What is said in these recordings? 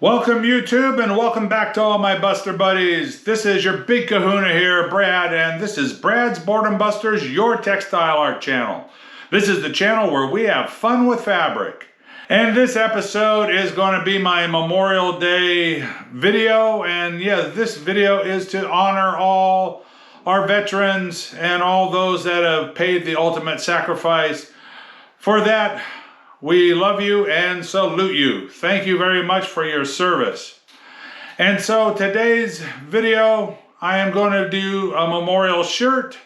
Welcome YouTube and welcome back to all my Buster buddies. This is your big kahuna here, Brad, and this is Brad's Boredom Busters, your textile art channel. This is the channel where we have fun with fabric. And this episode is going to be my Memorial Day video, and yeah, this video is to honor all our veterans and all those that have paid the ultimate sacrifice. For that, we love you and salute you. Thank you very much for your service. And so today's video, I am going to do a memorial shirt.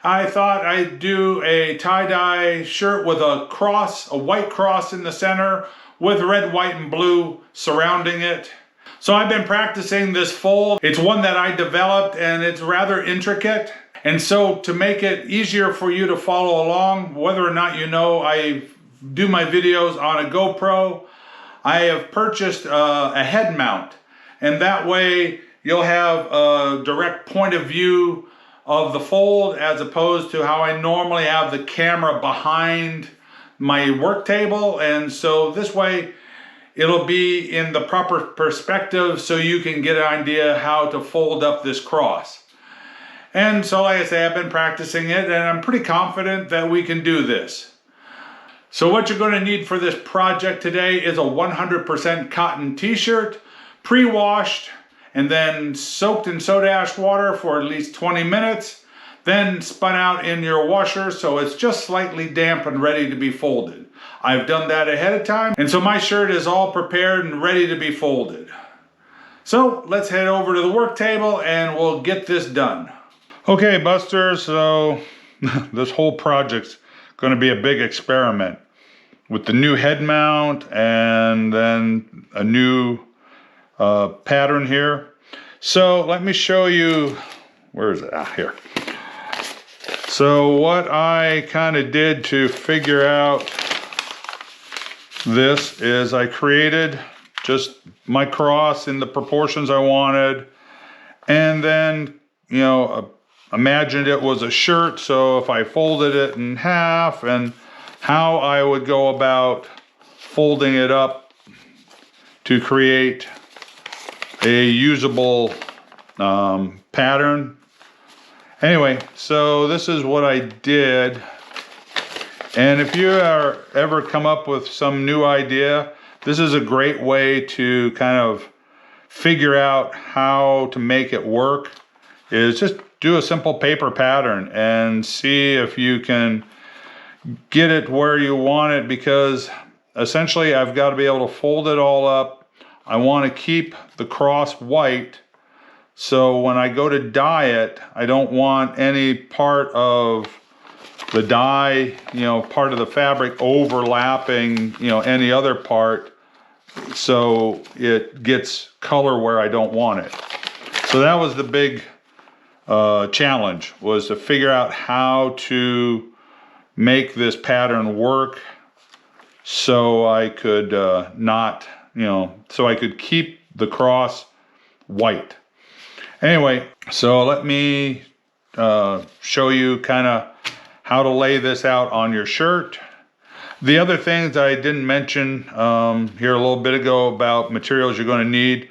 I thought I'd do a tie-dye shirt with a cross, a white cross in the center with red, white, and blue surrounding it. So I've been practicing this fold. It's one that I developed and it's rather intricate. And so to make it easier for you to follow along, whether or not you know I do my videos on a GoPro, I have purchased a head mount, and that way you'll have a direct point of view of the fold as opposed to how I normally have the camera behind my work table. And so this way it'll be in the proper perspective so you can get an idea how to fold up this cross. And so like I say, I've been practicing it and I'm pretty confident that we can do this. So what you're going to need for this project today is a 100% cotton t-shirt, pre-washed and then soaked in soda ash water for at least 20 minutes, then spun out in your washer so it's just slightly damp and ready to be folded. I've done that ahead of time, and so my shirt is all prepared and ready to be folded. So let's head over to the work table and we'll get this done. Okay, Busters, so this whole project's going to be a big experiment with the new head mount and then a new pattern here. So let me show you, where is it? Here. So what I kind of did to figure out this is I created just my cross in the proportions I wanted, and then, you know, imagined it was a shirt, so if I folded it in half and how I would go about folding it up to create a usable pattern. Anyway, so this is what I did. And if you are ever come up with some new idea, this is a great way to kind of figure out how to make it work, is just do a simple paper pattern and see if you can get it where you want it, because essentially I've got to be able to fold it all up. I want to keep the cross white, so when I go to dye it, I don't want any part of the dye, you know, part of the fabric overlapping, you know, any other part, so it gets color where I don't want it. So that was the big challenge, was to figure out how to make this pattern work so I could not, you know, so I could keep the cross white. Anyway, so let me show you kind of how to lay this out on your shirt. The other things I didn't mention here a little bit ago about materials you're going to need.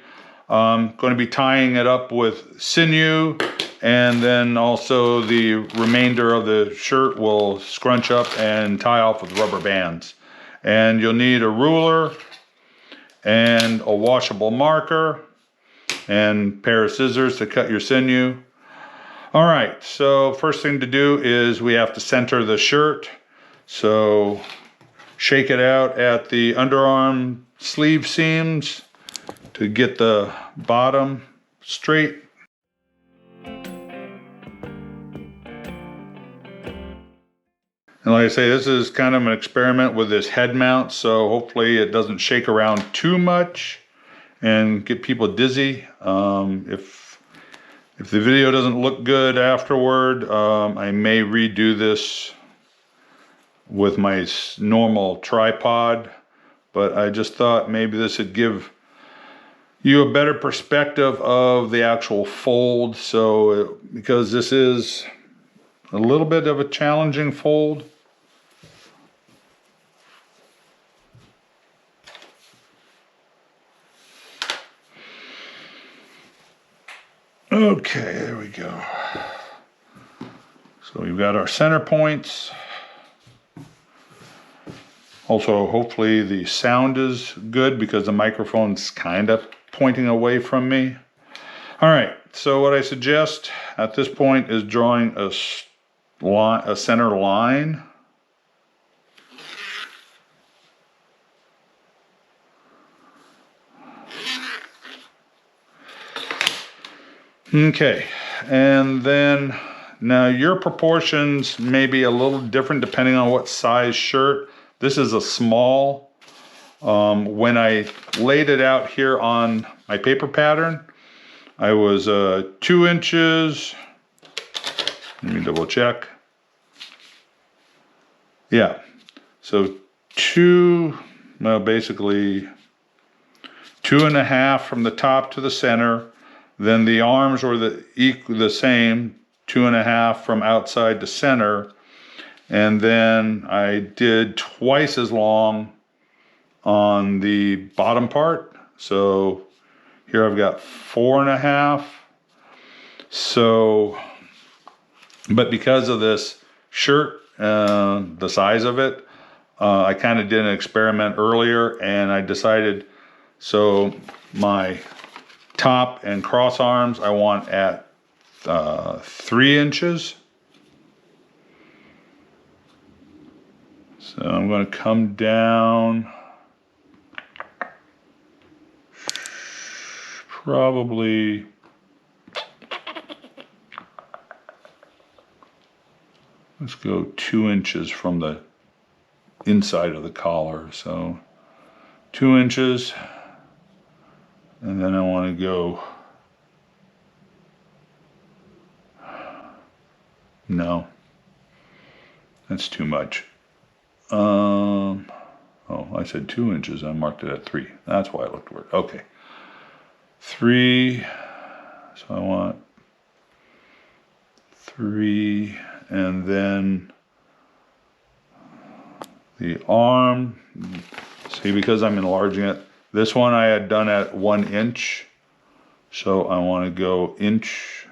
I'm going to be tying it up with sinew, and then also the remainder of the shirt will scrunch up and tie off with rubber bands. And you'll need a ruler and a washable marker and a pair of scissors to cut your sinew. All right, so first thing to do is we have to center the shirt. So shake it out at the underarm sleeve seams to get the bottom straight. And like I say, this is kind of an experiment with this head mount, so hopefully it doesn't shake around too much and get people dizzy. If the video doesn't look good afterward, I may redo this with my normal tripod, but I just thought maybe this would give you a better perspective of the actual fold. So because this is a little bit of a challenging fold. Okay, there we go. So we've got our center points. Also, hopefully the sound is good because the microphone's kind of pointing away from me. All right, so what I suggest at this point is drawing a center line. Okay, and then now your proportions may be a little different depending on what size shirt. This is a small. When I laid it out here on my paper pattern, I was 2 inches. Let me double check. Yeah, so basically 2.5 from the top to the center. Then the arms were the same, 2.5 from outside to center. And then I did twice as long on the bottom part. So here I've got 4.5. So, but because of this shirt, the size of it, I kind of did an experiment earlier and I decided, so my top and cross arms I want at 3 inches. So I'm going to come down probably let's go 2 inches from the inside of the collar. So 2 inches. And then I want to go, no, that's too much. Oh, I said 2 inches, I marked it at 3. That's why I looked weird. Okay. 3, so I want 3, and then the arm, see, because I'm enlarging it, this one I had done at 1 inch, so I want to go 1.5 inches,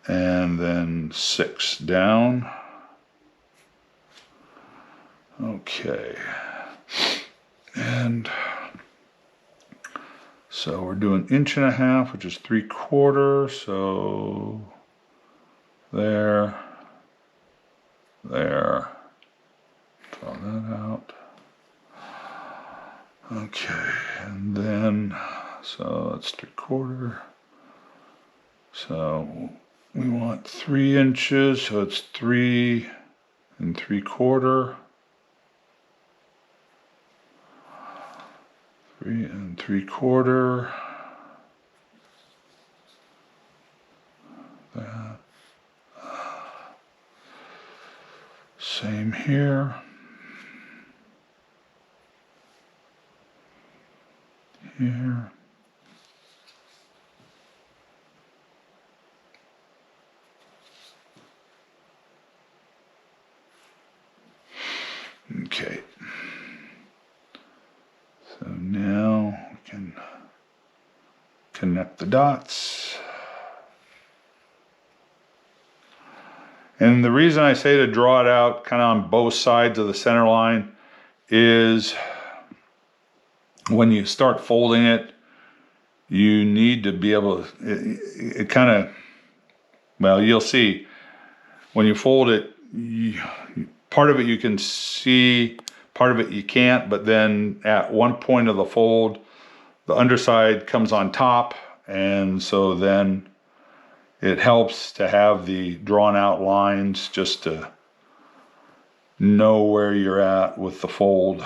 and then 6 down. Okay, and so we're doing 1.5 inches, which is 3/4, so there, draw that out. Okay, and then, so that's 3/4. So we want 3 inches, so it's 3 3/4. 3 3/4. That. Same here. Here. Okay. So now we can connect the dots. And the reason I say to draw it out kind of on both sides of the center line is when you start folding it, you need to be able to, it kind of, well, you'll see when you fold it, part of it you can see, part of it you can't, but then at one point of the fold, the underside comes on top, and so then it helps to have the drawn out lines just to know where you're at with the fold.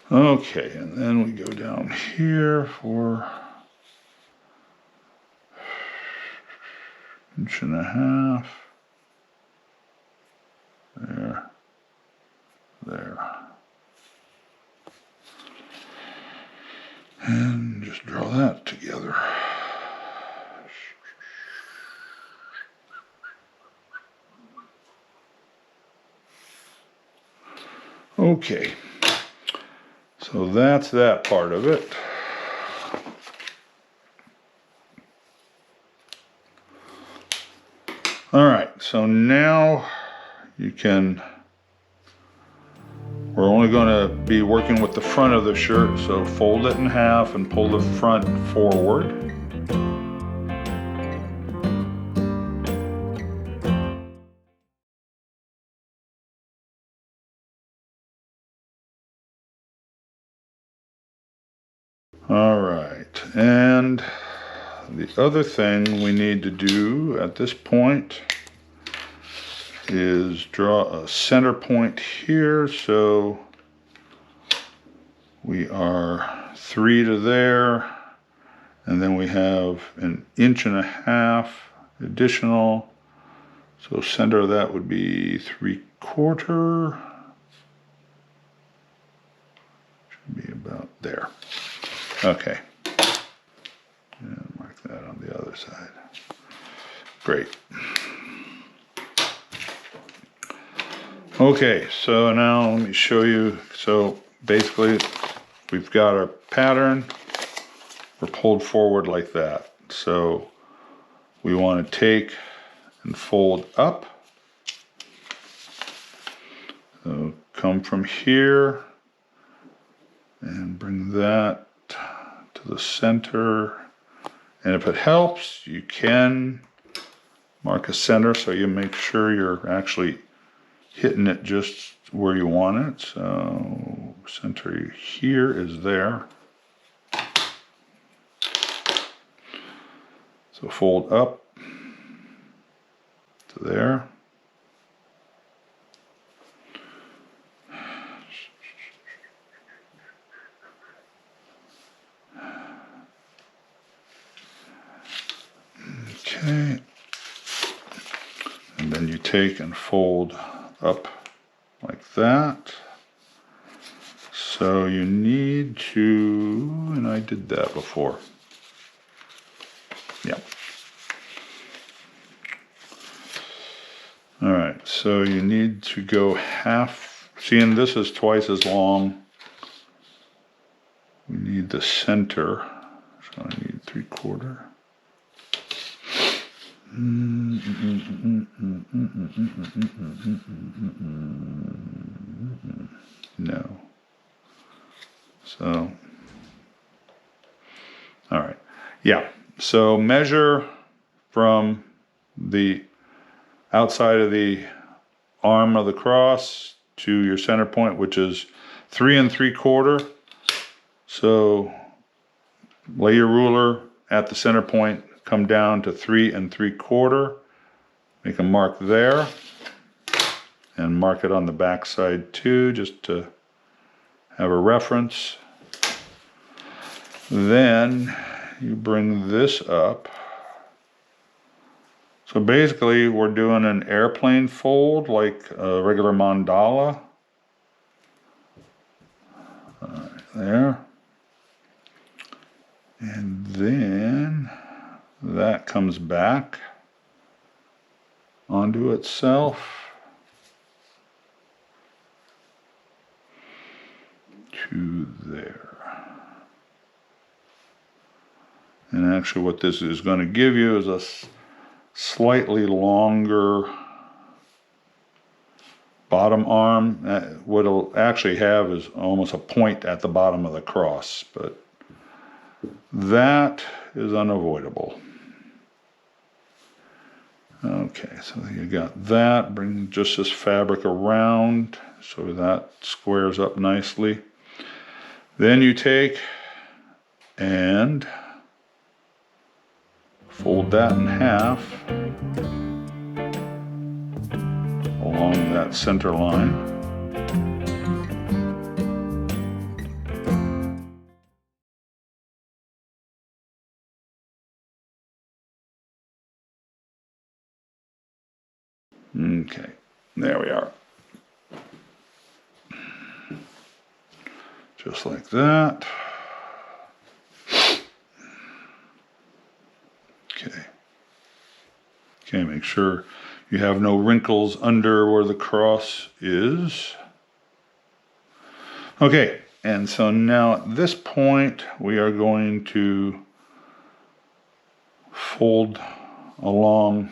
Okay, and then we go down here for 1.5 inches. There. Draw that together. Okay, so that's that part of it. All right, so now you can, we're only going to be working with the front of the shirt, so fold it in half and pull the front forward. All right, and the other thing we need to do at this point is draw a center point here, so we are 3 to there, and then we have 1.5 inches additional, so center of that would be 3/4, should be about there. Okay, and mark that on the other side. Great. Okay, so now let me show you. So basically we've got our pattern, we're pulled forward like that. So we want to take and fold up. So come from here and bring that to the center, and if it helps you can mark a center so you make sure you're actually hitting it just where you want it. So center here is there, so fold up to there. Okay, and then you take and fold up like that. So you need to, and I did that before. Yeah. All right, so you need to go half, seeing this is twice as long, we need the center, so I need 3/4. No. So, all right. Yeah. So measure from the outside of the arm of the cross to your center point, which is 3 3/4. So lay your ruler at the center point, come down to 3 3/4, make a mark there, and mark it on the back side too, just to have a reference. Then you bring this up. So basically we're doing an airplane fold like a regular mandala. Right there. And then that comes back onto itself to there. And actually what this is going to give you is a slightly longer bottom arm. What it'll actually have is almost a point at the bottom of the cross, but that is unavoidable. Okay, so you got that. Bring just this fabric around so that squares up nicely. Then you take and fold that in half along that center line. Okay, there we are. Just like that. Okay, make sure you have no wrinkles under where the cross is. Okay, and so now at this point we are going to fold along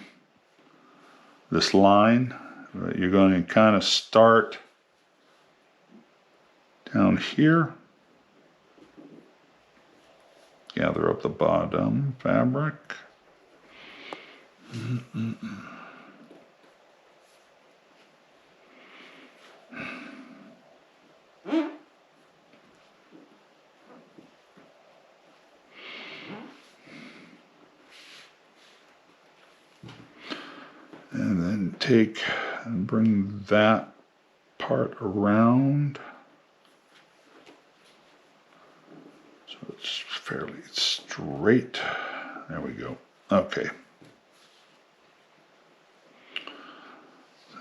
this line. You're going to kind of start down here, gather up the bottom fabric. And then take and bring that part around so it's fairly straight. There we go. Okay.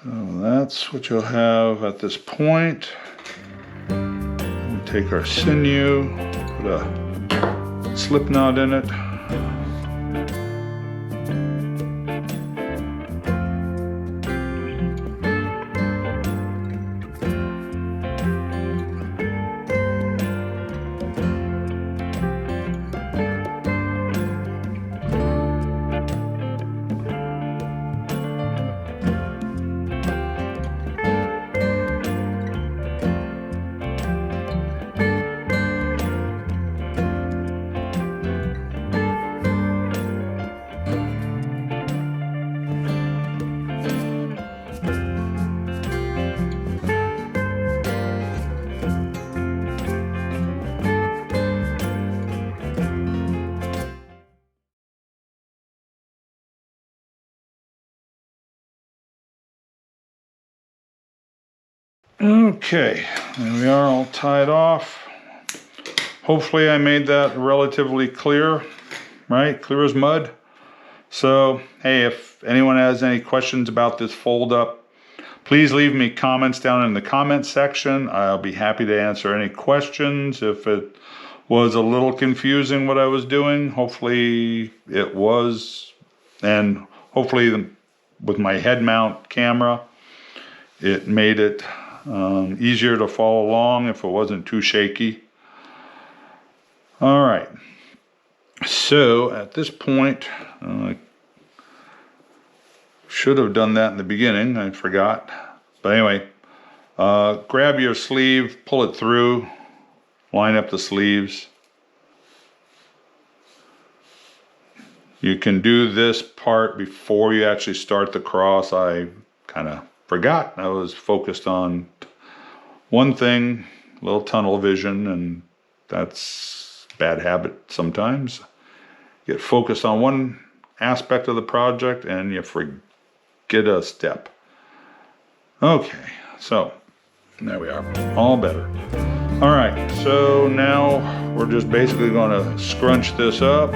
So that's what you'll have at this point. We'll take our sinew, put a slip knot in it. Okay, there we are, all tied off. Hopefully I made that relatively clear, right? Clear as mud. So, hey, if anyone has any questions about this fold up, please leave me comments down in the comment section. I'll be happy to answer any questions. If it was a little confusing what I was doing, hopefully it was. And hopefully with my head mount camera, it made it easier to follow along if it wasn't too shaky. All right, so at this point, I should have done that in the beginning, I forgot. But anyway, grab your sleeve, pull it through, line up the sleeves. You can do this part before you actually start the cross. I kind of forgot. I was focused on one thing, a little tunnel vision, and that's a bad habit sometimes. Get focused on one aspect of the project and you forget a step. Okay, so there we are, all better. All right, so now we're just basically going to scrunch this up.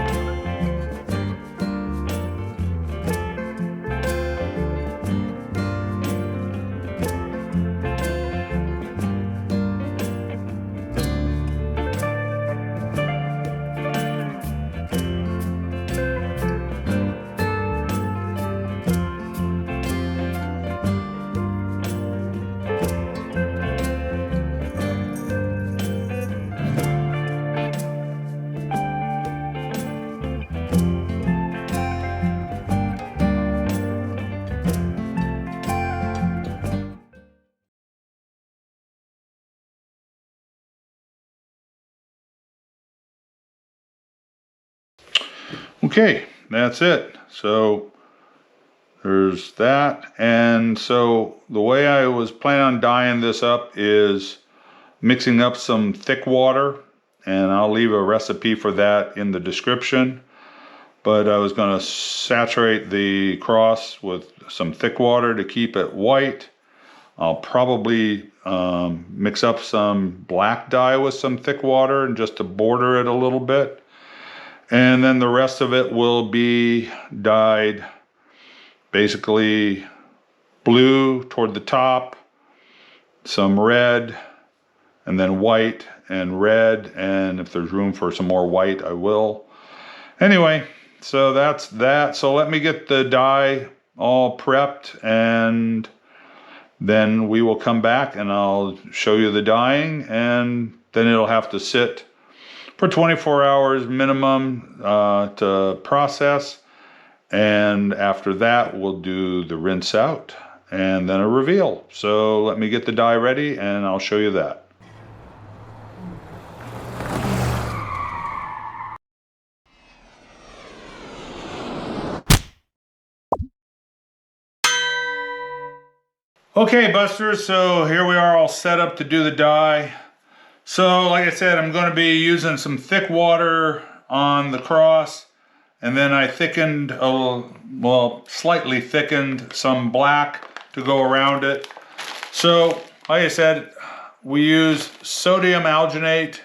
Okay, that's it. So there's that. And so the way I was planning on dyeing this up is mixing up some thick water, and I'll leave a recipe for that in the description. But I was going to saturate the cross with some thick water to keep it white. I'll probably mix up some black dye with some thick water and just to border it a little bit. And then the rest of it will be dyed basically blue toward the top, some red, and then white and red. And if there's room for some more white, I will. Anyway, so that's that. So let me get the dye all prepped, and then we will come back and I'll show you the dyeing, and then it'll have to sit for 24 hours minimum to process. And after that, we'll do the rinse out and then a reveal. So let me get the dye ready and I'll show you that. Okay, Busters, so here we are all set up to do the dye. So like I said, I'm going to be using some thick water on the cross, and then I thickened, slightly thickened some black to go around it. So like I said, we use sodium alginate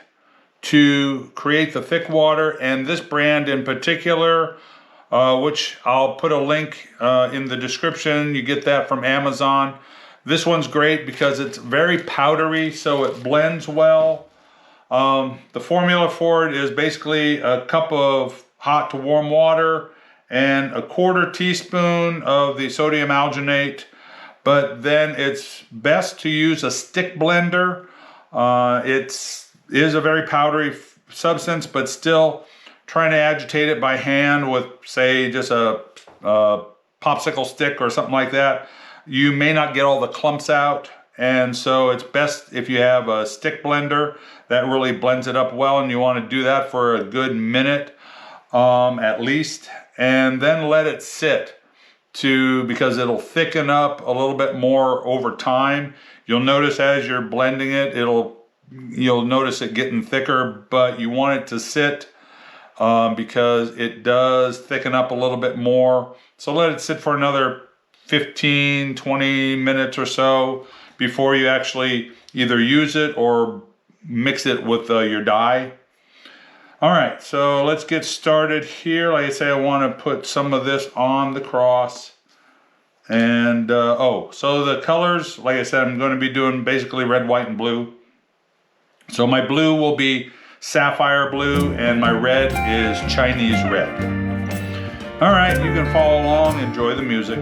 to create the thick water, and this brand in particular, which I'll put a link in the description. You get that from Amazon. This one's great because it's very powdery, so it blends well. The formula for it is basically a cup of hot to warm water and a 1/4 teaspoon of the sodium alginate, but then it's best to use a stick blender. It is a very powdery substance, but still trying to agitate it by hand with, say, just a popsicle stick or something like that. You may not get all the clumps out, and so it's best if you have a stick blender that really blends it up well, and you want to do that for a good minute at least, and then let it sit because it'll thicken up a little bit more over time. You'll notice as you're blending it, you'll notice it getting thicker, but you want it to sit because it does thicken up a little bit more. So let it sit for another 15-20 minutes or so before you actually either use it or mix it with your dye. All right, so let's get started here. Like I say, I want to put some of this on the cross. And so the colors, like I said, I'm going to be doing basically red, white, and blue. So my blue will be sapphire blue, and my red is Chinese red. All right, you can follow along, enjoy the music.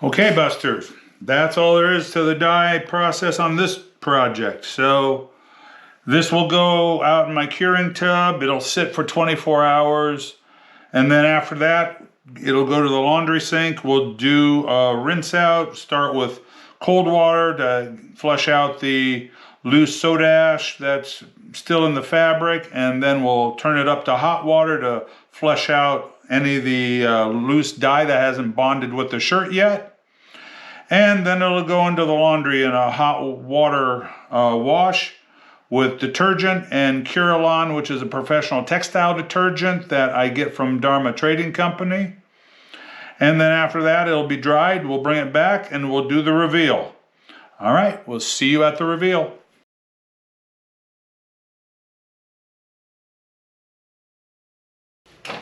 Okay, Busters, that's all there is to the dye process on this project. So this will go out in my curing tub. It'll sit for 24 hours. And then after that, it'll go to the laundry sink. We'll do a rinse out, start with cold water to flush out the loose soda ash that's still in the fabric, and then we'll turn it up to hot water to flush out any of the loose dye that hasn't bonded with the shirt yet. And then it'll go into the laundry in a hot water wash with detergent and Curelon, which is a professional textile detergent that I get from Dharma Trading Company. And then after that, it'll be dried. We'll bring it back and we'll do the reveal. All right, we'll see you at the reveal.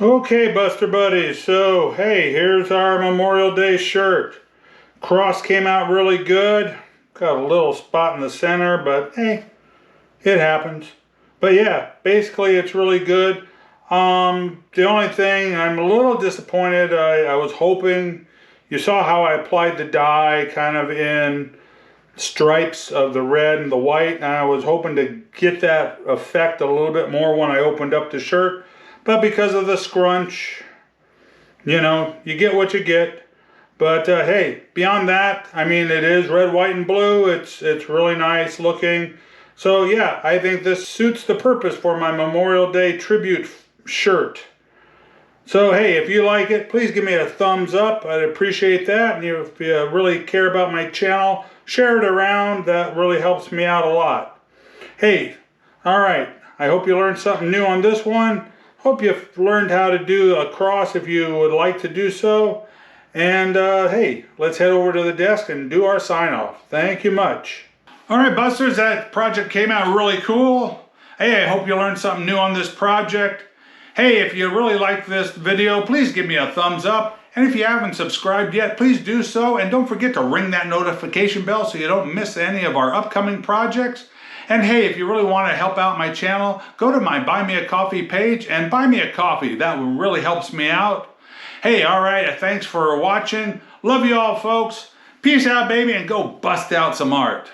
Okay, Buster Buddies, so hey, here's our Memorial Day shirt. Cross came out really good. Got a little spot in the center, but hey, it happens. But yeah, basically it's really good. The only thing, I'm a little disappointed. I was hoping, you saw how I applied the dye kind of in stripes of the red and the white, and I was hoping to get that effect a little bit more when I opened up the shirt. But because of the scrunch, you know, you get what you get. But hey, beyond that, I mean, it is red, white, and blue. It's really nice looking. So yeah, I think this suits the purpose for my Memorial Day tribute shirt. So hey, if you like it, please give me a thumbs up. I'd appreciate that. And if you really care about my channel, share it around. That really helps me out a lot. Hey, all right. I hope you learned something new on this one. Hope you've learned how to do a cross if you would like to do so. And hey, let's head over to the desk and do our sign off. Thank you much. All right, Busters, that project came out really cool. Hey, I hope you learned something new on this project. Hey, if you really liked this video, please give me a thumbs up. And if you haven't subscribed yet, please do so. And don't forget to ring that notification bell so you don't miss any of our upcoming projects. And hey, if you really want to help out my channel, go to my Buy Me a Coffee page and buy me a coffee. That really helps me out. Hey, all right, thanks for watching. Love you all, folks. Peace out, baby, and go bust out some art.